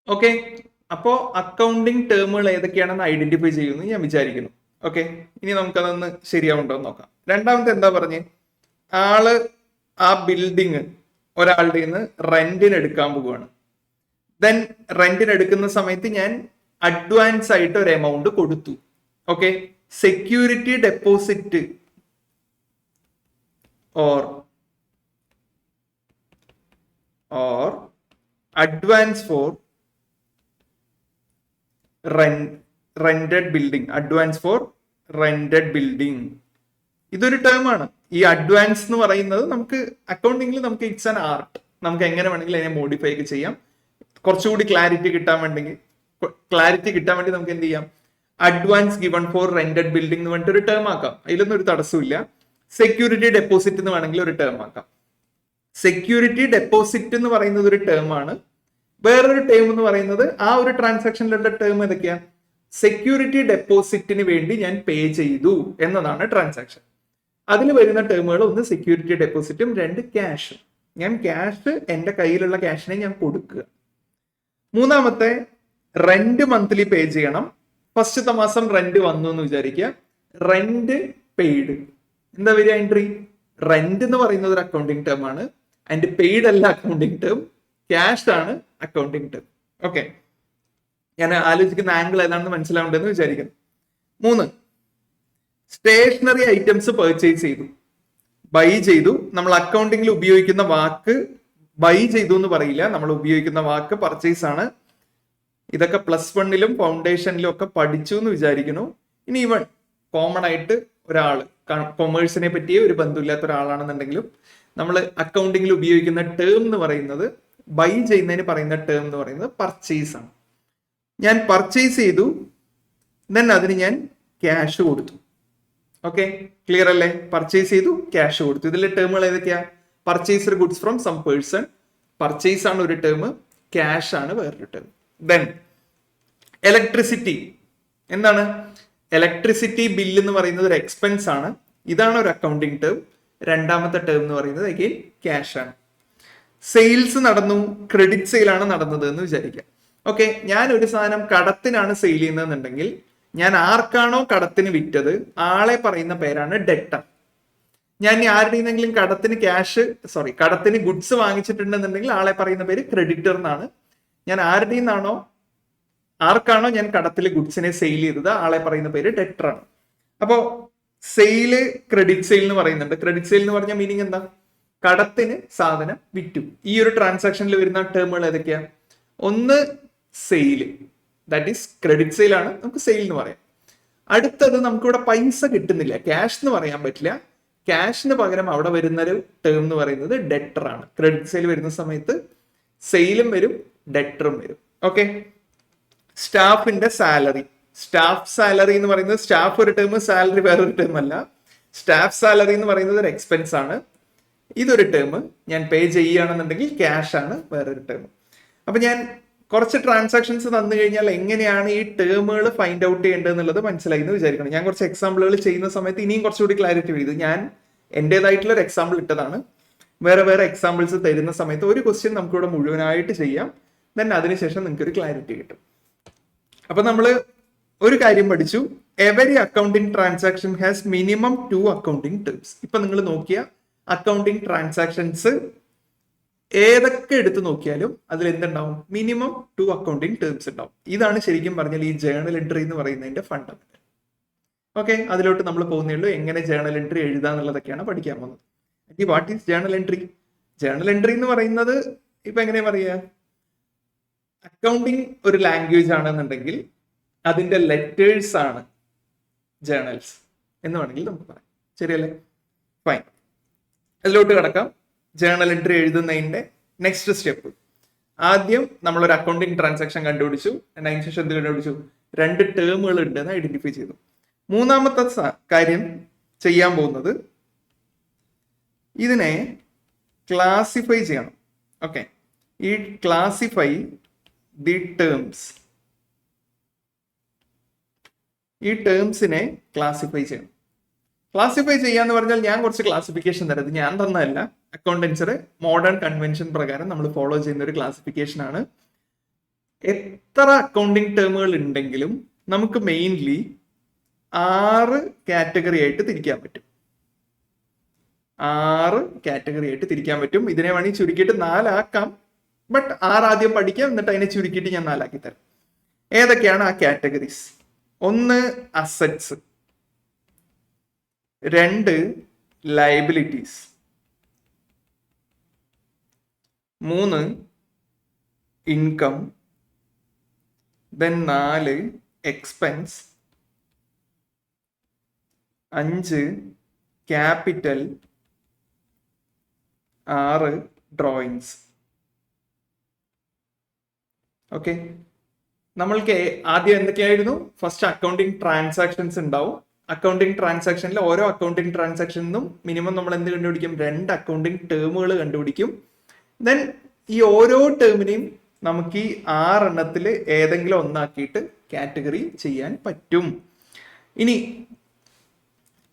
Okay, അപ്പോ accounting ടേമുകൾ ഏതൊക്കെയാണെന്ന് identify ചെയ്യുമെന്ന് ഞാൻ വിചാരിക്കുന്നു. ഓക്കെ, ഇനി നമുക്കതൊന്ന് ശരിയാവുണ്ടോ എന്ന് നോക്കാം. രണ്ടാമത്തെ എന്താ പറഞ്ഞേ, ആള് ആ ബിൽഡിങ് ഒരാളുടെ നിന്ന് റെന്റിന് എടുക്കാൻ പോവുകയാണ്. ദെൻ റെന്റിന് എടുക്കുന്ന സമയത്ത് ഞാൻ അഡ്വാൻസ് ആയിട്ട് ഒരു എമൗണ്ട് കൊടുത്തു. Okay, security deposit or advance four rented building. Advance four rented building ഇതൊരു ടേം ആണ്. ഈ അഡ്വാൻസ് എന്ന് പറയുന്നത് നമുക്ക് അക്കൗണ്ടിങ്ങിൽ നമുക്ക് ഇറ്റ്സ് ആൻ ആർട്ട്. നമുക്ക് എങ്ങനെ വേണമെങ്കിലും അതിനെ മോഡിഫൈ ഒക്കെ ചെയ്യാം. കുറച്ചുകൂടി ക്ലാരിറ്റി കിട്ടാൻ വേണ്ടി നമുക്ക് എന്ത് ചെയ്യാം, advance given for rented building എന്ന് പറഞ്ഞിട്ട് ഒരു ടേം ആക്കാം. അതിലൊന്നും ഒരു തടസ്സമില്ല. സെക്യൂരിറ്റി ഡെപ്പോസിറ്റ് എന്ന് വേണമെങ്കിൽ ഒരു ടേം ആക്കാം. സെക്യൂരിറ്റി ഡെപ്പോസിറ്റ് എന്ന് പറയുന്നത് ഒരു ടേം ആണ്. വേറൊരു ടേം എന്ന് പറയുന്നത് ആ ഒരു ട്രാൻസാക്ഷനിലുള്ള ടേം ഏതൊക്കെയാ, സെക്യൂരിറ്റി ഡെപ്പോസിറ്റിന് വേണ്ടി ഞാൻ പേ ചെയ്തു എന്നതാണ് ട്രാൻസാക്ഷൻ. അതിൽ വരുന്ന ടേമുകൾ ഒന്ന് സെക്യൂരിറ്റി ഡെപ്പോസിറ്റും, രണ്ട് ക്യാഷും. ഞാൻ ക്യാഷ് എന്റെ കയ്യിലുള്ള ക്യാഷിനെ ഞാൻ കൊടുക്കുക. മൂന്നാമത്തെ റെന്റ് മന്ത്ലി പേ ചെയ്യണം. ഫസ്റ്റത്തെ മാസം റെന്റ് വന്നു എന്ന് വിചാരിക്കുക. റെന്റ് പെയ്ഡ് എന്താ വരിക, എൻട്രി. റെന്റ് എന്ന് പറയുന്നത് ഒരു അക്കൗണ്ടിങ് ടേം ആണ്. ആൻഡ് പെയ്ഡ് അല്ല അക്കൗണ്ടിങ് ടേം, ക്യാഷ് ആണ് അക്കൗണ്ടിങ് ടേം. ഓക്കെ, ഞാൻ ആലോചിക്കുന്ന ആംഗിൾ ഏതാണെന്ന് മനസ്സിലാവുണ്ടെന്ന് വിചാരിക്കുന്നു. 3, സ്റ്റേഷനറി ഐറ്റംസ് പർച്ചേസ് ചെയ്തു, ബൈ ചെയ്തു. നമ്മൾ അക്കൗണ്ടിങ്ങിൽ ഉപയോഗിക്കുന്ന വാക്ക് ബൈ ചെയ്തു എന്ന് പറയില്ല, നമ്മൾ ഉപയോഗിക്കുന്ന വാക്ക് പർച്ചേസ് ആണ്. ഇതൊക്കെ +1 ഫൗണ്ടേഷനിലും ഒക്കെ പഠിച്ചു എന്ന് വിചാരിക്കുന്നു. ഇനി ഇവൺ കോമൺ ആയിട്ട് ഒരാള് കൊമേഴ്സിനെ പറ്റിയ ഒരു ബന്ധമില്ലാത്ത ഒരാളാണെന്നുണ്ടെങ്കിലും നമ്മൾ അക്കൗണ്ടിങ്ങിൽ ഉപയോഗിക്കുന്ന ടേം എന്ന് പറയുന്നത്, ബൈ ചെയ്യുന്നതിന് പറയുന്ന ടേം എന്ന് പറയുന്നത് പർച്ചേസ് ആണ്. ഞാൻ പർച്ചേസ് ചെയ്തു, ദെൻ അതിന് ഞാൻ ക്യാഷ് കൊടുത്തു. ഓക്കെ, ക്ലിയർ അല്ലേ? പർച്ചേസ് ചെയ്തു, ക്യാഷ് കൊടുത്തു. ഇതിലെ ടേമുകൾ ഏതൊക്കെയാ, purchased goods from some person, purchase ആണ് ഒരു ടേം, ക്യാഷ് ആണ് വേറൊരു ടേം. ദെൻ ഇലക്ട്രിസിറ്റി എന്താണ്, ഇലക്ട്രിസിറ്റി ബില്ല് എന്ന് പറയുന്നത് ഒരു എക്സ്പെൻസ് ആണ്. ഇതാണ് ഒരു അക്കൗണ്ടിങ് ടേം. രണ്ടാമത്തെ ടേം എന്ന് പറയുന്നത് അഗെയിൻ ക്യാഷ് ആണ്. സെയിൽസ് നടന്നു, ക്രെഡിറ്റ് സെയിൽ ആണ് നടന്നത് എന്ന് വിചാരിക്കാം. ഓക്കെ, ഞാൻ ഒരു സാധനം കടത്തിനാണ് സെയിൽ ചെയ്യുന്നതെന്നുണ്ടെങ്കിൽ ഞാൻ ആർക്കാണോ കടത്തിന് വിറ്റത് ആളെ പറയുന്ന പേരാണ് ഡെറ്റർ. ഞാൻ ആരുടെ നിന്നെങ്കിലും കടത്തിന് ഗുഡ്സ് വാങ്ങിച്ചിട്ടുണ്ടെന്നുണ്ടെങ്കിൽ ആളെ പറയുന്ന പേര് ക്രെഡിറ്റർ എന്നാണ്. ഞാൻ ആർക്കാണോ ഞാൻ കടത്തിൽ ഗുഡ്സിനെ സെയിൽ ചെയ്തത് ആളെ പറയുന്ന പേര് ഡെറ്റർ ആണ്. അപ്പോ സെയില് ക്രെഡിറ്റ് സെയിൽ എന്ന് പറയുന്നുണ്ട്. ക്രെഡിറ്റ് സെയിൽ എന്ന് പറഞ്ഞ മീനിങ് എന്താ, കടത്തിന് സാധനം വിറ്റു. ഈ ഒരു ട്രാൻസാക്ഷനിൽ വരുന്ന ടേമുകൾ ഏതൊക്കെയാ, ഒന്ന് sale, that is credit sale ആണ്, നമുക്ക് സെയിൽ എന്ന് പറയാം. അടുത്തത് നമുക്കിവിടെ പൈസ കിട്ടുന്നില്ല, ക്യാഷ് എന്ന് പറയാൻ പറ്റില്ല. ക്യാഷിന് പകരം അവിടെ വരുന്നൊരു ടേം എന്ന് പറയുന്നത് ഡെറ്റർ ആണ്. ക്രെഡിറ്റ് സെയിൽ വരുന്ന സമയത്ത് സെയിലും വരും, ഡെറ്ററും വരും. ഓക്കെ, സ്റ്റാഫിന്റെ സാലറി, സ്റ്റാഫ് സാലറി എന്ന് പറയുന്നത്, സ്റ്റാഫ് ഒരു ടേം, സാലറി വേറൊരു ടേം അല്ല. സ്റ്റാഫ് സാലറി എന്ന് പറയുന്നത് ഒരു എക്സ്പെൻസ് ആണ്, ഇതൊരു ടേം. ഞാൻ പേ ചെയ്യുകയാണെന്നുണ്ടെങ്കിൽ ക്യാഷ് ആണ് വേറൊരു ടേം. അപ്പൊ ഞാൻ കുറച്ച് ട്രാൻസാക്ഷൻസ് തന്നു കഴിഞ്ഞാൽ എങ്ങനെയാണ് ഈ ടേമുകൾ ഫൈൻഡ് ഔട്ട് ചെയ്യേണ്ടത് എന്നുള്ളത് മനസ്സിലായി എന്ന് വിചാരിക്കണം. ഞാൻ കുറച്ച് എക്സാമ്പിളുകൾ ചെയ്യുന്ന സമയത്ത് ഇനിയും കുറച്ചുകൂടി ക്ലാരിറ്റി വരും. ഇത് ഞാൻ എന്റേതായിട്ടുള്ള ഒരു എക്സാമ്പിൾ ഇട്ടതാണ്. വേറെ എക്സാമ്പിൾസ് തരുന്ന സമയത്ത് ഒരു ക്വസ്റ്റ്യൻ നമുക്കിവിടെ മുഴുവനായിട്ട് ചെയ്യാം. ദെൻ അതിനുശേഷം നിങ്ങൾക്ക് ഒരു ക്ലാരിറ്റി കിട്ടും. അപ്പൊ നമ്മൾ ഒരു കാര്യം പഠിച്ചു, every accounting transaction has minimum 2 accounting terms. ഇപ്പൊ നിങ്ങൾ നോക്കിയ അക്കൗണ്ടിങ് ട്രാൻസാക്ഷൻസ് ഏതൊക്കെ എടുത്തു നോക്കിയാലും അതിൽ എന്തുണ്ടാവും, മിനിമം 2 അക്കൗണ്ടിങ് ടേംസ് ഉണ്ടാവും. ഇതാണ് ശരിക്കും പറഞ്ഞാൽ ഈ ജേണൽ എൻട്രി എന്ന് പറയുന്നതിന്റെ ഫണ്ടമെന്റൽ. ഓക്കെ, അതിലോട്ട് നമ്മൾ പോകുന്നേ ഉള്ളൂ. എങ്ങനെ ജേണൽ എൻട്രി എഴുതാന്നുള്ളതൊക്കെയാണ് പഠിക്കാൻ പോകുന്നത്. What is journal entry? Journal entry എന്ന് പറയുന്നത് ഇപ്പൊ എങ്ങനെയാ പറയാ, അക്കൗണ്ടിങ് ഒരു ലാംഗ്വേജ് ആണെന്നുണ്ടെങ്കിൽ അതിന്റെ ലെറ്റേഴ്സ് ആണ് ജേണൽസ് എന്ന് വേണമെങ്കിൽ നമുക്ക് പറയാം. ശരിയല്ലേ? ഫൈൻ, അതിലോട്ട് കിടക്കാം. ജേണൽ എൻട്രി എഴുതുന്നതിന്റെ നെക്സ്റ്റ് സ്റ്റെപ്പ്, ആദ്യം നമ്മളൊരു അക്കൗണ്ടിങ് ട്രാൻസാക്ഷൻ കണ്ടുപിടിച്ചു. അതിന് ശേഷം എന്ത് കണ്ടുപിടിച്ചു, 2 ടേമുകൾ ഉണ്ടെന്ന് ഐഡന്റിഫൈ ചെയ്തു. മൂന്നാമത്തെ കാര്യം ചെയ്യാൻ പോകുന്നത്, ഇതിനെ ക്ലാസിഫൈ ചെയ്യണം. ഓക്കെ, ഈ ക്ലാസിഫൈ ദി ടേംസ്, ഈ ടേംസിനെ ക്ലാസിഫൈ ചെയ്യണം. ക്ലാസിഫൈ ചെയ്യാന്ന് പറഞ്ഞാൽ ഞാൻ കുറച്ച് ക്ലാസിഫിക്കേഷൻ തരാം. ഞാൻ തന്നതല്ല, അക്കൗണ്ടൻസിയുടെ മോഡേൺ കൺവെൻഷൻ പ്രകാരം നമ്മൾ ഫോളോ ചെയ്യുന്ന ഒരു ക്ലാസിഫിക്കേഷൻ ആണ്. എത്ര അക്കൗണ്ടിങ് ടേമുകൾ ഉണ്ടെങ്കിലും നമുക്ക് മെയിൻലി 6 കാറ്റഗറി ആയിട്ട് തിരിക്കാൻ പറ്റും. 6 കാറ്റഗറി ആയിട്ട് തിരിക്കാൻ പറ്റും. ഇതിനെ വേണമെങ്കിൽ ചുരുക്കിയിട്ട് 4 ആക്കാം. ബട്ട് 6 ആദ്യം പഠിക്കാം, എന്നിട്ട് അതിനെ ചുരുക്കിയിട്ട് ഞാൻ 4 ആക്കി തരാം. ഏതൊക്കെയാണ് ആ categories? 1 assets, 2 liabilities, 3 income, then 4 expense, 5 capital, 6 drawings. Okay, നമ്മൾക്ക് ആദ്യം എന്തൊക്കെയായിരുന്നു? ഫസ്റ്റ് അക്കൗണ്ടിങ് ട്രാൻസാക്ഷൻസ് ഉണ്ടാവും. അക്കൗണ്ടിങ് ട്രാൻസാക്ഷനിൽ ഓരോ അക്കൗണ്ടിങ് ട്രാൻസാക്ഷനിൽ മിനിമം നമ്മൾ എന്ത് കണ്ടുപിടിക്കും? 2 അക്കൗണ്ടിങ് ടേമുകൾ കണ്ടുപിടിക്കും. ദെൻ ഈ ഓരോ ടേമിനെയും നമുക്ക് ഈ 6 എണ്ണത്തിൽ ഏതെങ്കിലും ഒന്നാക്കിയിട്ട് കാറ്റഗറി ചെയ്യാൻ പറ്റും. ഇനി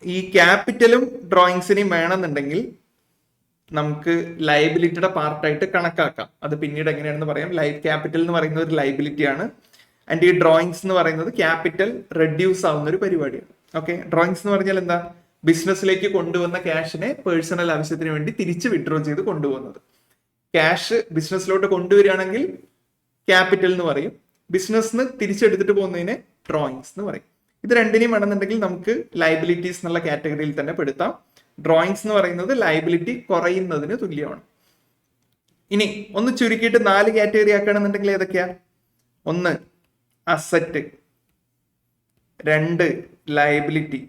ഈ ക്യാപിറ്റലും ഡ്രോയിങ്സിനെയും വേണമെന്നുണ്ടെങ്കിൽ നമുക്ക് ലയബിലിറ്റിയുടെ പാർട്ടായിട്ട് കണക്കാക്കാം. അത് പിന്നീട് എങ്ങനെയാണെന്ന് പറയാം. ക്യാപിറ്റൽ എന്ന് പറയുന്നത് ഒരു ലയബിലിറ്റി ആണ്. ആൻഡ് ഈ ഡ്രോയിങ്സ് എന്ന് പറയുന്നത് ക്യാപിറ്റൽ റെഡ്യൂസ് ആവുന്ന ഒരു പരിപാടിയാണ്. ഓക്കെ, ഡ്രോയിങ്സ് എന്ന് പറഞ്ഞാൽ എന്താ? ബിസിനസ്സിലേക്ക് കൊണ്ടുവന്ന ക്യാഷിനെ പേഴ്സണൽ ആവശ്യത്തിന് വേണ്ടി തിരിച്ച് വിഡ്രോ ചെയ്ത് കൊണ്ടുപോകുന്നത്. ക്യാഷ് ബിസിനസ്സിലോട്ട് കൊണ്ടുവരികയാണെങ്കിൽ ക്യാപിറ്റൽ എന്ന് പറയും. ബിസിനസ്സിന് തിരിച്ചെടുത്തിട്ട് പോകുന്നതിനെ ഡ്രോയിങ്സ് എന്ന് പറയും. ഇത് രണ്ടിനെയും വേണമെന്നുണ്ടെങ്കിൽ നമുക്ക് ലയബിലിറ്റീസ് എന്നുള്ള കാറ്റഗറിയിൽ തന്നെ പെടുത്താം. ഡ്രോയിങ്സ് എന്ന് പറയുന്നത് ലയബിലിറ്റി കുറയുന്നതിന് തുല്യമാണ്. ഇനി ഒന്ന് ചുരുക്കിയിട്ട് 4 കാറ്റഗറി ആക്കുകയാണെന്നുണ്ടെങ്കിൽ ഏതൊക്കെയാ? 1 asset, 2 liability,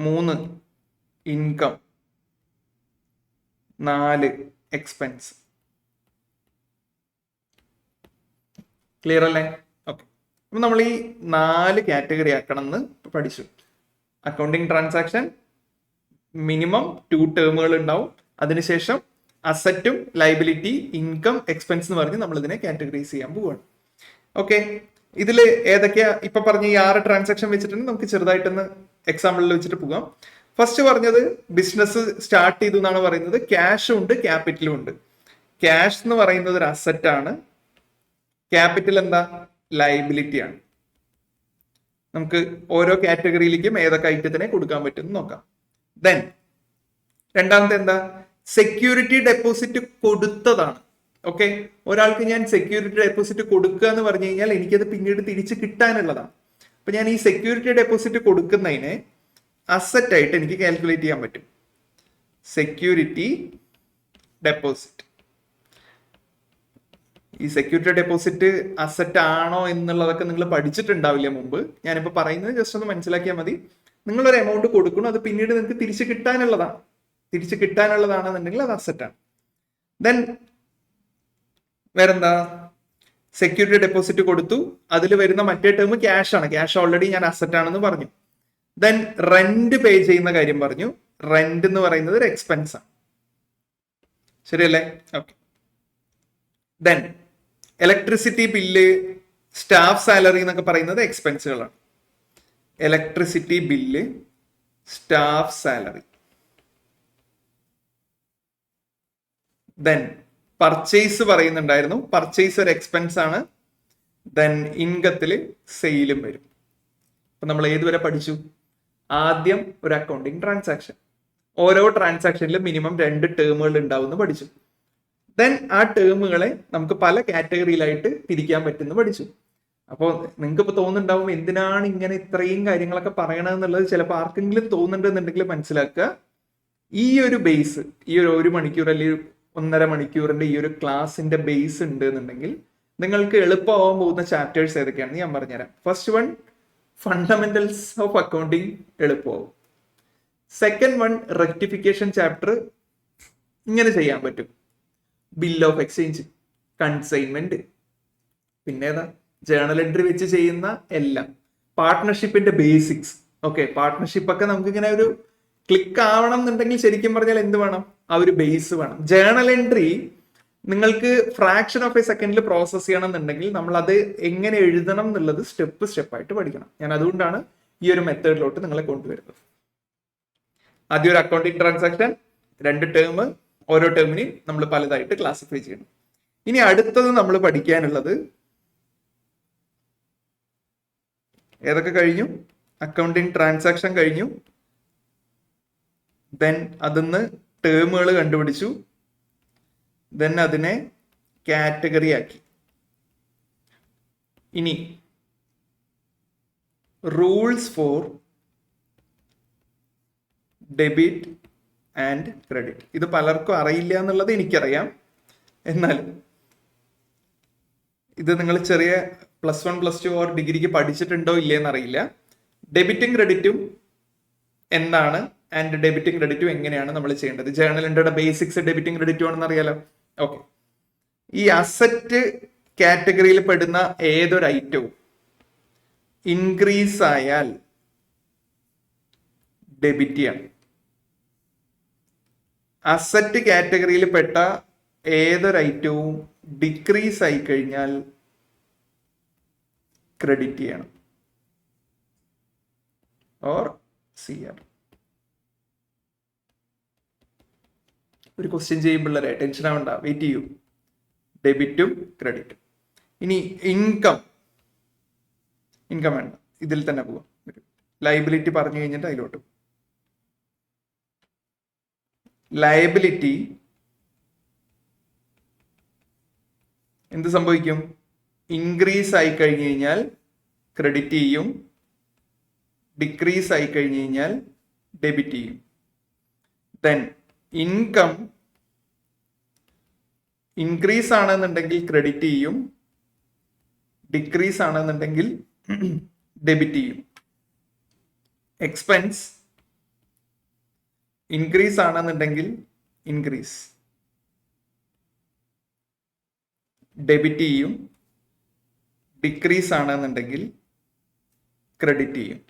3 income, 4 expense. Clear അല്ലേ? ഓക്കെ, അപ്പൊ നമ്മൾ ഈ 4 കാറ്റഗറി ആക്കണം എന്ന് പഠിച്ചു. അക്കൗണ്ടിങ് ട്രാൻസാക്ഷൻ മിനിമം 2 ടേമുകൾ ഉണ്ടാവും. അതിനുശേഷം അസറ്റും ലയബിലിറ്റി, ഇൻകം, എക്സ്പെൻസ് എന്ന് പറഞ്ഞ് നമ്മൾ ഇതിനെ കാറ്റഗറൈസ് ചെയ്യാൻ പോവുകയാണ്. ഓക്കെ, ഇതിൽ ഏതൊക്കെയാ ഇപ്പൊ പറഞ്ഞ ഈ 6 ട്രാൻസാക്ഷൻ വെച്ചിട്ടുണ്ട്. നമുക്ക് ചെറുതായിട്ടൊന്ന് എക്സാമ്പിളിൽ വെച്ചിട്ട് പോകാം. ഫസ്റ്റ് പറഞ്ഞത് ബിസിനസ് സ്റ്റാർട്ട് ചെയ്തു എന്നാണ് പറയുന്നത്. ക്യാഷും ഉണ്ട്, ക്യാപിറ്റലും ഉണ്ട്. ക്യാഷ് എന്ന് പറയുന്നത് ഒരു അസറ്റ് ആണ്. ക്യാപിറ്റൽ എന്താ? ലയബിലിറ്റി ആണ്. നമുക്ക് ഓരോ കാറ്റഗറിയിലേക്കും ഏതൊക്കെ ഐറ്റത്തിനെ കൊടുക്കാൻ പറ്റും നോക്കാം. ദെൻ രണ്ടാമത്തെ എന്താ? സെക്യൂരിറ്റി ഡെപ്പോസിറ്റ് കൊടുത്തതാണ്. ഓക്കെ, ഒരാൾക്ക് ഞാൻ സെക്യൂരിറ്റി ഡെപ്പോസിറ്റ് കൊടുക്കുക എന്ന് പറഞ്ഞു കഴിഞ്ഞാൽ എനിക്കത് പിന്നീട് തിരിച്ച് കിട്ടാനുള്ളതാണ്. അപ്പൊ ഞാൻ ഈ സെക്യൂരിറ്റി ഡെപ്പോസിറ്റ് കൊടുക്കുന്നതിനെ അസറ്റ് ആയിട്ട് എനിക്ക് കാൽക്കുലേറ്റ് ചെയ്യാൻ പറ്റും. Security deposit. ഈ സെക്യൂരിറ്റി ഡെപ്പോസിറ്റ് അസറ്റ് ആണോ എന്നുള്ളതൊക്കെ നിങ്ങൾ പഠിച്ചിട്ടുണ്ടാവില്ല മുമ്പ്. ഞാനിപ്പോ പറയുന്നത് ജസ്റ്റ് ഒന്ന് മനസ്സിലാക്കിയാൽ മതി. നിങ്ങളൊരു എമൗണ്ട് കൊടുക്കണം, അത് പിന്നീട് നിങ്ങൾക്ക് തിരിച്ചു കിട്ടാനുള്ളതാണ്. തിരിച്ചു കിട്ടാനുള്ളതാണെന്നുണ്ടെങ്കിൽ അത് അസറ്റ് ആണ്. ദെൻ വേറെന്താ? സെക്യൂരിറ്റി ഡെപ്പോസിറ്റ് കൊടുത്തു, അതിൽ വരുന്ന മറ്റേ ടേം ക്യാഷ് ആണ്. ക്യാഷ് ഓൾറെഡി ഞാൻ അസറ്റ് ആണെന്ന് പറഞ്ഞു. ദെൻ റെന്റ് പേ ചെയ്യുന്ന കാര്യം പറഞ്ഞു. റെന്റ് എന്ന് പറയുന്നത് ഒരു എക്സ്പെൻസ് ആണ്. ശരിയല്ലേ? Okay. Then electricity bill, staff salary എന്നൊക്കെ പറയുന്നത് എക്സ്പെൻസുകളാണ്. Electricity bill, staff salary. Then purchase പറയുന്നുണ്ടായിരുന്നു. പർച്ചേസ് ഒരു എക്സ്പെൻസ് ആണ്. ദെൻ ഇൻകത്തില് സെയിലും വരും. അപ്പൊ നമ്മൾ ഏതുവരെ പഠിച്ചു? ആദ്യം ഒരു അക്കൗണ്ടിങ് ട്രാൻസാക്ഷൻ, ഓരോ ട്രാൻസാക്ഷനിലും മിനിമം 2 ടേമുകൾ ഉണ്ടാവുമെന്ന് പഠിച്ചു. ദെൻ ആ ടേമുകളെ നമുക്ക് പല കാറ്റഗറിയിലായിട്ട് തിരിക്കാൻ പറ്റുമെന്ന് പഠിച്ചു. അപ്പോൾ നിങ്ങൾക്ക് ഇപ്പൊ തോന്നുന്നുണ്ടാവും എന്തിനാണ് ഇങ്ങനെ ഇത്രയും കാര്യങ്ങളൊക്കെ പറയണമെന്നുള്ളത്. ചിലപ്പോൾ ആർക്കെങ്കിലും തോന്നുന്നുണ്ടെന്നുണ്ടെങ്കിൽ മനസ്സിലാക്കുക, ഈ ഒരു ബേസ്, ഈ ഒരു 1 മണിക്കൂർ അല്ലെങ്കിൽ 1.5 മണിക്കൂറിന്റെ ഈ ഒരു ക്ലാസിന്റെ ബേസ് ഉണ്ട് എന്നുണ്ടെങ്കിൽ നിങ്ങൾക്ക് എളുപ്പമാവാൻ പോകുന്ന ചാപ്റ്റേഴ്സ് ഏതൊക്കെയാണെന്ന് ഞാൻ പറഞ്ഞുതരാം. First one, fundamentals of accounting എളുപ്പമാവും. സെക്കൻഡ് വൺ, റെക്ടിഫിക്കേഷൻ ചാപ്റ്റർ ഇങ്ങനെ ചെയ്യാൻ പറ്റും. ബിൽ ഓഫ് എക്സ്ചേഞ്ച്, കൺസൈൻമെന്റ്, പിന്നെ ഏതാ? ജേണൽ എൻട്രി വെച്ച് ചെയ്യുന്ന എല്ലാം. പാർട്ട്ണർഷിപ്പിന്റെ ബേസിക്സ്. ഓക്കെ, പാർട്ട്ണർഷിപ്പ് ഒക്കെ നമുക്ക് ഇങ്ങനെ ഒരു ക്ലിക്ക് ആവണം എന്നുണ്ടെങ്കിൽ ശരിക്കും പറഞ്ഞാൽ എന്ത് വേണം? ആ ഒരു ബേസ് വേണം. ജേണൽ എൻട്രി നിങ്ങൾക്ക് ഫ്രാക്ഷൻ ഓഫ് എ സെക്കൻഡിൽ പ്രോസസ് ചെയ്യണം എന്നുണ്ടെങ്കിൽ നമ്മൾ അത് എങ്ങനെ എഴുതണം എന്നുള്ളത് സ്റ്റെപ്പായിട്ട് പഠിക്കണം. ഞാൻ അതുകൊണ്ടാണ് ഈ ഒരു മെത്തേഡിലോട്ട് നിങ്ങളെ കൊണ്ടുവരുന്നത്. ആദ്യം ഒരു അക്കൗണ്ടിങ് ട്രാൻസാക്ഷൻ, 2 ടേം, ഓരോ ടേമിനെയും നമ്മൾ പലതായിട്ട് ക്ലാസിഫൈ ചെയ്യണം. ഇനി അടുത്തത് നമ്മൾ പഠിക്കാനുള്ളത് ഏതൊക്കെ കഴിഞ്ഞു? അക്കൗണ്ടിങ് ട്രാൻസാക്ഷൻ കഴിഞ്ഞു. ദെൻ അതിന്ന് ടേമുകൾ കണ്ടുപിടിച്ചു. ദെൻ അതിനെ കാറ്റഗറി ആക്കി. ഇനി rules for debit and credit. ഇത് പലർക്കും അറിയില്ല എന്നുള്ളത് എനിക്കറിയാം. എന്നാലും ഇത് നിങ്ങൾ ചെറിയ +1 +2 ഓർ ഡിഗ്രിക്ക് പഠിച്ചിട്ടുണ്ടോ ഇല്ലേന്ന് അറിയില്ല. ഡെബിറ്റും ക്രെഡിറ്റും എന്താണ് ആൻഡ് ഡെബിറ്റും ക്രെഡിറ്റും എങ്ങനെയാണ് നമ്മൾ ചെയ്യേണ്ടത്? ജേർണൽ എൻട്രിയുടെ ബേസിക്സ് ഡെബിറ്റും ക്രെഡിറ്റും ആണെന്ന് അറിയാലോ. ഓക്കെ, ഈ അസറ്റ് കാറ്റഗറിയിൽ പെടുന്ന ഏതൊരു ഐറ്റവും ഇൻക്രീസ് ആയാൽ ഡെബിറ്റ് ചെയ്യണം. അസറ്റ് കാറ്റഗറിയിൽ പെട്ട ഏതൊരു ഐറ്റവും ഡിക്രീസ് ആയി കഴിഞ്ഞാൽ ക്രെഡിറ്റ് ചെയ്യണം. Or CR. ഒരു ക്വസ്റ്റ്യൻ ചെയ്യുമ്പോഴേ ടെൻഷൻ ആവണ്ട, വെയിറ്റ് ചെയ്യൂ. ഡെബിറ്റും ക്രെഡിറ്റും. ഇനി ഇൻകം വേണ്ട, ഇതിൽ തന്നെ പോവാം. ലയബിലിറ്റി പറഞ്ഞു കഴിഞ്ഞിട്ട് അതിലോട്ട്. ലയബിലിറ്റി എന്ത് സംഭവിക്കും? ഇൻക്രീസ് ആയി കഴിഞ്ഞു കഴിഞ്ഞാൽ ക്രെഡിറ്റ് ചെയ്യും, ഡിക്രീസ് ആയി കഴിഞ്ഞു കഴിഞ്ഞാൽ ഡെബിറ്റ് ചെയ്യും. ദെൻ ഇൻകം ഇൻക്രീസ് ആണെന്നുണ്ടെങ്കിൽ ക്രെഡിറ്റ് ചെയ്യും, ഡിക്രീസ് ആണെന്നുണ്ടെങ്കിൽ ഡെബിറ്റ് ചെയ്യും. എക്സ്പെൻസ് ഇൻക്രീസ് ആണെന്നുണ്ടെങ്കിൽ ഇൻക്രീസ്, ഡെബിറ്റ് ചെയ്യും, ഡിക്രീസ് ആണെന്നുണ്ടെങ്കിൽ ക്രെഡിറ്റ് ചെയ്യും.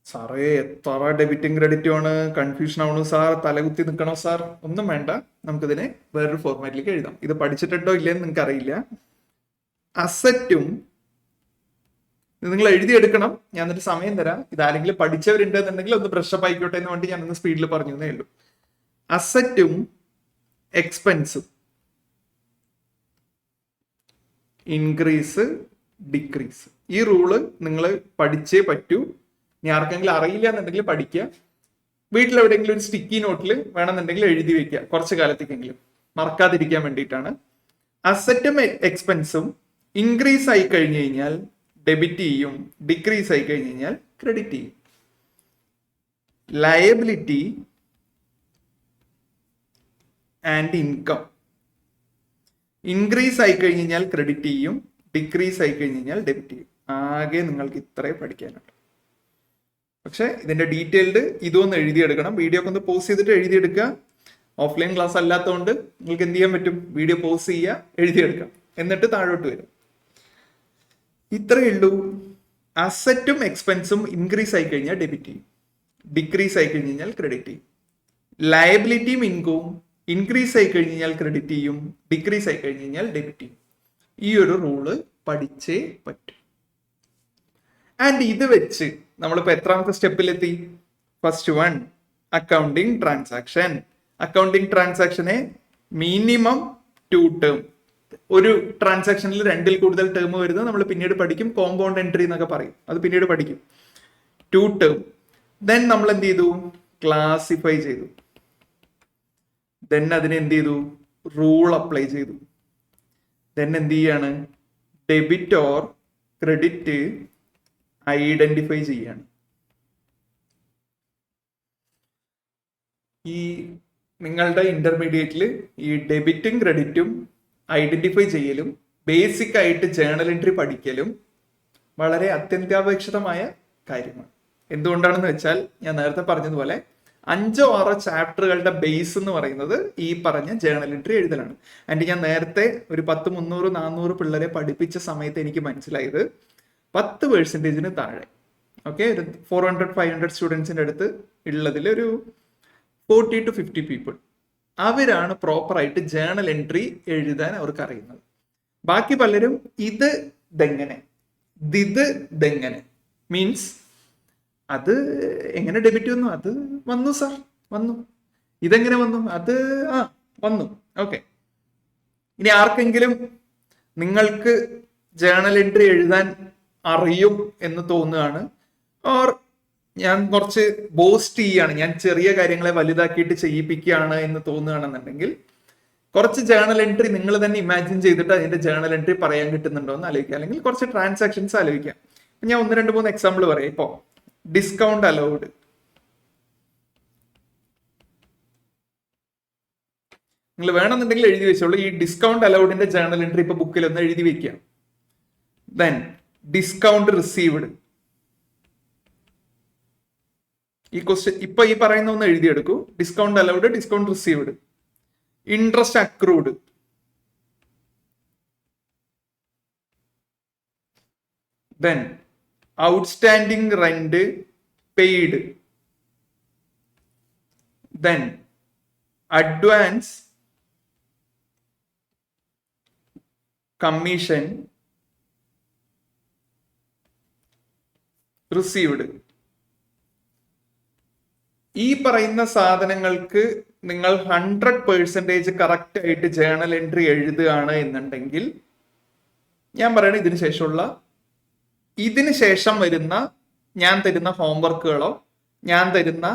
സാറേ എത്ര ഡെബിറ്റും ക്രെഡിറ്റും ആണ്, കൺഫ്യൂഷൻ ആവണു സാർ, തലകുത്തി നിൽക്കണോ സാർ? ഒന്നും വേണ്ട, നമുക്കിതിനെ വേറൊരു ഫോർമാറ്റിലേക്ക് എഴുതാം. ഇത് പഠിച്ചിട്ടുണ്ടോ ഇല്ലെന്ന് നിങ്ങൾക്ക് അറിയില്ല. അസറ്റും നിങ്ങൾ എഴുതിയെടുക്കണം, ഞാൻ എന്നിട്ട് സമയം തരാം. ഇതാരെങ്കിലും പഠിച്ചവരുണ്ടെന്നുണ്ടെങ്കിൽ ഒന്ന് ബ്രഷപ്പ് ആയിക്കോട്ടെ എന്ന് വേണ്ടി ഞാനൊന്ന് സ്പീഡിൽ പറഞ്ഞു എന്നേ ഉള്ളൂ. അസറ്റും എക്സ്പെൻസും ഇൻക്രീസ് ഡിക്രീസ്, ഈ റൂള് നിങ്ങൾ പഠിച്ചേ പറ്റൂ. ഇനി ആർക്കെങ്കിലും അറിയില്ല എന്നുണ്ടെങ്കിൽ പഠിക്കുക. വീട്ടിലെവിടെയെങ്കിലും ഒരു സ്റ്റിക്കി നോട്ടിൽ വേണമെന്നുണ്ടെങ്കിൽ എഴുതി വെക്കുക, കുറച്ച് കാലത്തേക്കെങ്കിലും മറക്കാതിരിക്കാൻ വേണ്ടിയിട്ടാണ്. അസറ്റും എക്സ്പെൻസും ഇൻക്രീസ് ആയി കഴിഞ്ഞു കഴിഞ്ഞാൽ ഡെബിറ്റ് ചെയ്യും, ഡിക്രീസ് ആയി കഴിഞ്ഞു കഴിഞ്ഞാൽ ക്രെഡിറ്റ് ചെയ്യും. ലയബിലിറ്റി ആൻഡ് ഇൻകം ഇൻക്രീസ് ആയി കഴിഞ്ഞു കഴിഞ്ഞാൽ ക്രെഡിറ്റ് ചെയ്യും, ഡിക്രീസ് ആയി കഴിഞ്ഞു കഴിഞ്ഞാൽ ഡെബിറ്റ് ചെയ്യും. ആകെ നിങ്ങൾക്ക് ഇത്രയും പഠിക്കാനുണ്ട്. പക്ഷെ ഇതിന്റെ ഡീറ്റെയിൽഡ് ഇതൊന്ന് എഴുതിയെടുക്കണം. വീഡിയോ ഒക്കെ ഒന്ന് പോസ് ചെയ്തിട്ട് എഴുതിയെടുക്കുക. ഓഫ്ലൈൻ ക്ലാസ് അല്ലാത്തതുകൊണ്ട് നിങ്ങൾക്ക് എന്ത് ചെയ്യാൻ പറ്റും? വീഡിയോ പോസ് ചെയ്യുക, എഴുതിയെടുക്കാം, എന്നിട്ട് താഴോട്ട് വരും. ഇത്രയേ ഉള്ളൂ. അസറ്റും എക്സ്പെൻസും ഇൻക്രീസ് ആയി കഴിഞ്ഞാൽ ഡെബിറ്റ് ചെയ്യും, ഡിക്രീസ് ആയി കഴിഞ്ഞ് കഴിഞ്ഞാൽ ക്രെഡിറ്റ് ചെയ്യും. ലയബിലിറ്റിയും ഇൻകവും ഇൻക്രീസ് ആയി കഴിഞ്ഞ് കഴിഞ്ഞാൽ ക്രെഡിറ്റ് ചെയ്യും, ഡിക്രീസ് ആയി കഴിഞ്ഞ് കഴിഞ്ഞാൽ ഡെബിറ്റ് ചെയ്യും. ഈ ഒരു റൂള് പഠിച്ചേ പറ്റും. ആൻഡ് ഇത് വെച്ച് നമ്മളിപ്പോ എത്രാമത്തെ സ്റ്റെപ്പിലെത്തി? First one, accounting transaction. Accounting ട്രാൻസാക്ഷനെ മിനിമം 2 ടേം, ഒരു ട്രാൻസാക്ഷനിൽ 2ൽ കൂടുതൽ ടേം വരുന്നത് നമ്മൾ പിന്നീട് പഠിക്കും. കോമ്പൗണ്ട് എൻട്രി എന്നൊക്കെ പറയും, അത് പിന്നീട് പഠിക്കും. 2 ടേം. ദെൻ നമ്മൾ എന്ത് ചെയ്തു? ക്ലാസിഫൈ ചെയ്തു. ദെൻ അതിന് എന്ത് ചെയ്തു? റൂൾ അപ്ലൈ ചെയ്തു. ദെൻ എന്ത് ചെയ്യാണ്? ഡെബിറ്റ് ഓർ ക്രെഡിറ്റ് ഐഡന്റിഫൈ ചെയ്യാണ്. ഈ നിങ്ങളുടെ ഇന്റർമീഡിയറ്റിൽ ഈ ഡെബിറ്റും ക്രെഡിറ്റും ഐഡന്റിഫൈ ചെയ്യലും ബേസിക് ആയിട്ട് ജേർണൽ എൻട്രി പഠിക്കലും വളരെ അത്യന്താപേക്ഷിതമായ കാര്യമാണ്. എന്തുകൊണ്ടാണെന്ന് വെച്ചാൽ ഞാൻ നേരത്തെ പറഞ്ഞതുപോലെ 5 or 6 ചാപ്റ്ററുകളുടെ ബേസ് എന്ന് പറയുന്നത് ഈ പറഞ്ഞ ജേർണൽ എൻട്രി എഴുതലാണ്. ആൻഡ് ഞാൻ നേരത്തെ ഒരു 10, 300, 400 പിള്ളേരെ പഠിപ്പിച്ച സമയത്ത് എനിക്ക് മനസ്സിലായത് 10% താഴെ, ഓക്കെ, 400-500 സ്റ്റുഡൻസിന്റെ അടുത്ത് ഉള്ളതിൽ ഒരു 40 to 50 പീപ്പിൾ, അവരാണ് പ്രോപ്പറായിട്ട് ജേർണൽ എൻട്രി എഴുതാൻ അവർക്ക് അറിയുന്നത്. ബാക്കി പലരും ഇത് ഇതെങ്ങനെ മീൻസ് അത് എങ്ങനെ ഡെബിറ്റ് വന്നു, അത് വന്നു സാർ, വന്നു, ഇതെങ്ങനെ വന്നു, അത് വന്നു, ഓക്കെ. ഇനി ആർക്കെങ്കിലും നിങ്ങൾക്ക് ജേണൽ എൻട്രി എഴുതാൻ അറിയും എന്ന് തോന്നുകയാണ്, ഓർ ഞാൻ കുറച്ച് ബോസ്റ്റ് ചെയ്യാണ്, ഞാൻ ചെറിയ കാര്യങ്ങളെ വലുതാക്കിയിട്ട് ചെയ്യിപ്പിക്കുകയാണ് എന്ന് തോന്നുകയാണെന്നുണ്ടെങ്കിൽ കുറച്ച് ജേണൽ എൻട്രി നിങ്ങൾ തന്നെ ഇമാജിൻ ചെയ്തിട്ട് അതിന്റെ ജേണൽ എൻട്രി പറയാൻ കിട്ടുന്നുണ്ടോ എന്ന് ആലോചിക്കുക, അല്ലെങ്കിൽ കുറച്ച് ട്രാൻസാക്ഷൻസ് ആലോചിക്കാം. ഞാൻ 1-2-3 എക്സാമ്പിൾ പറയാം. ഇപ്പോ ഡിസ്കൗണ്ട് അലൗഡ്, നിങ്ങൾ വേണമെന്നുണ്ടെങ്കിൽ എഴുതി വെച്ചോളൂ. ഈ ഡിസ്കൗണ്ട് അലൗഡിന്റെ ജേണൽ എൻട്രി ഇപ്പൊ ബുക്കിൽ ഒന്ന് എഴുതി വെക്കുക. ദെൻ ഡിസ്കൗണ്ട് റിസീവ്ഡ്, ഈ ക്വസ്റ്റ്യൻ ഇപ്പൊ ഈ പറയുന്ന ഒന്ന് എഴുതിയെടുക്കൂ. Discount allowed, discount received, interest accrued, then outstanding rent paid, then advance commission received. ഈ പറയുന്ന സാധനങ്ങൾക്ക് നിങ്ങൾ 100% കറക്റ്റ് ആയിട്ട് ജേണൽ എൻട്രി എഴുതുകയാണ് എന്നുണ്ടെങ്കിൽ ഞാൻ പറയണ ഇതിന് ശേഷം വരുന്ന ഞാൻ തരുന്ന ഹോംവർക്കുകളോ ഞാൻ തരുന്ന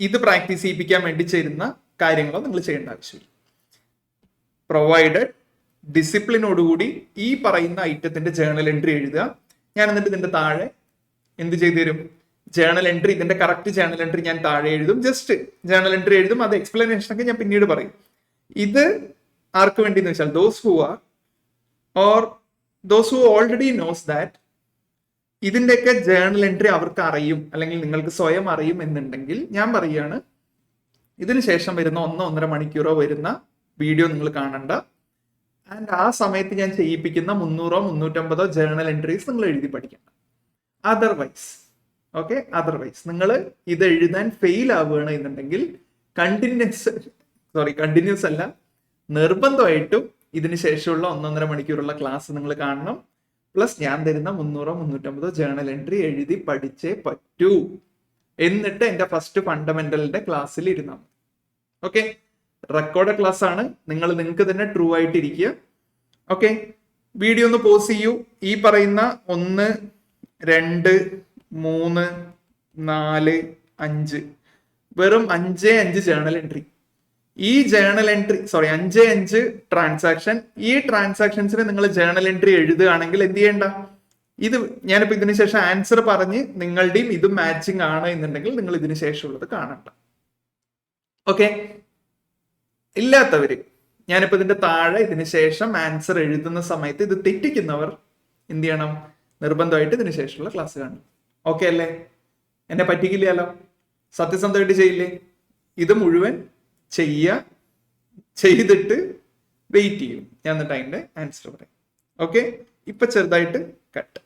ഇത് പ്രാക്ടീസ് ചെയ്യിപ്പിക്കാൻ വേണ്ടി ചെയ്യുന്ന കാര്യങ്ങളോ നിങ്ങൾ ചെയ്യേണ്ട ആവശ്യമില്ല. പ്രൊവൈഡഡ് ഡിസിപ്ലിനോടുകൂടി ഈ പറയുന്ന ഐറ്റത്തിന്റെ ജേണൽ എൻട്രി എഴുതുക. ഞാൻ എന്നിട്ട് ഇതിന്റെ താഴെ എന്ത് ചെയ്തു തരും? ജേണൽ എൻട്രി, ഇതിന്റെ കറക്റ്റ് ജേണൽ എൻട്രി ഞാൻ താഴെ എഴുതും. ജസ്റ്റ് ജേണൽ എൻട്രി എഴുതും. അത് എക്സ്പ്ലനേഷൻ ഒക്കെ ഞാൻ പിന്നീട് പറയും. ഇത് ആർക്ക് വേണ്ടി എന്ന് വെച്ചാൽ those who already knows that ഇതിന്റെയൊക്കെ ജേണൽ എൻട്രി അവർക്ക് അറിയും, അല്ലെങ്കിൽ നിങ്ങൾക്ക് സ്വയം അറിയും എന്നുണ്ടെങ്കിൽ ഞാൻ പറയുകയാണ്, ഇതിന് ശേഷം വരുന്ന 1-1.5 മണിക്കൂറോ വരുന്ന വീഡിയോ നിങ്ങൾ കാണണ്ട. ആൻഡ് ആ സമയത്ത് ഞാൻ ചെയ്യിപ്പിക്കുന്ന 300-350 ജേണൽ എൻട്രീസ് നിങ്ങൾ എഴുതി പഠിക്കണം. അതർവൈസ് നിങ്ങൾ ഇത് എഴുതാൻ ഫെയിൽ ആവുകയാണ് എന്നുണ്ടെങ്കിൽ കണ്ടിന്യൂസ് അല്ല, നിർബന്ധമായിട്ടും ഇതിന് ശേഷമുള്ള 1-1.5 മണിക്കൂറുള്ള ക്ലാസ് നിങ്ങൾ കാണണം. പ്ലസ് ഞാൻ തരുന്ന 300-350 ജേണൽ എൻട്രി എഴുതി പഠിച്ചേ പറ്റൂ. എന്നിട്ട് എന്റെ ഫസ്റ്റ് ഫണ്ടമെന്റലിന്റെ ക്ലാസ്സിൽ ഇരുന്നാൽ മതി. ഓക്കെ, റെക്കോർഡ് ക്ലാസ് ആണ്. നിങ്ങൾക്ക് തന്നെ ട്രൂ ആയിട്ടിരിക്കുക. ഓക്കെ, വീഡിയോ ഒന്ന് പോസ് ചെയ്യൂ. ഈ പറയുന്ന 1, 2, 3, 4, 5 വെറും 5 ജേണൽ എൻട്രി. ഈ ജേണൽ എൻട്രി 5 ട്രാൻസാക്ഷൻ. ഈ ട്രാൻസാക്ഷൻസിന് നിങ്ങൾ ജേണൽ എൻട്രി എഴുതുകയാണെങ്കിൽ എന്ത് ചെയ്യണ്ട, ഇത് ഞാനിപ്പോ ഇതിന് ശേഷം ആൻസർ പറഞ്ഞ് നിങ്ങളുടെയും ഇത് മാച്ചിങ് ആണ് എന്നുണ്ടെങ്കിൽ നിങ്ങൾ ഇതിന് ശേഷമുള്ളത് കാണണ്ട. ഓക്കെ, ഇല്ലാത്തവര് ഞാനിപ്പോ ഇതിന്റെ താഴെ ഇതിന് ശേഷം ആൻസർ എഴുതുന്ന സമയത്ത് ഇത് തെറ്റിക്കുന്നവർ എന്ത് ചെയ്യണം? നിർബന്ധമായിട്ട് ഇതിന് ശേഷമുള്ള ക്ലാസ് കാണും. ഓക്കെ അല്ലേ? എന്നെ പറ്റിക്കില്ലല്ലോ, സത്യസന്ധമായിട്ട് ചെയ്യില്ലേ? ഇത് മുഴുവൻ ചെയ്തിട്ട് വെയിറ്റ് ചെയ്യും. ഞാൻ എന്നിട്ട് അതിന്റെ ആൻസർ പറയാം. ഓക്കെ, ഇപ്പൊ ചെറുതായിട്ട് കട്ട്.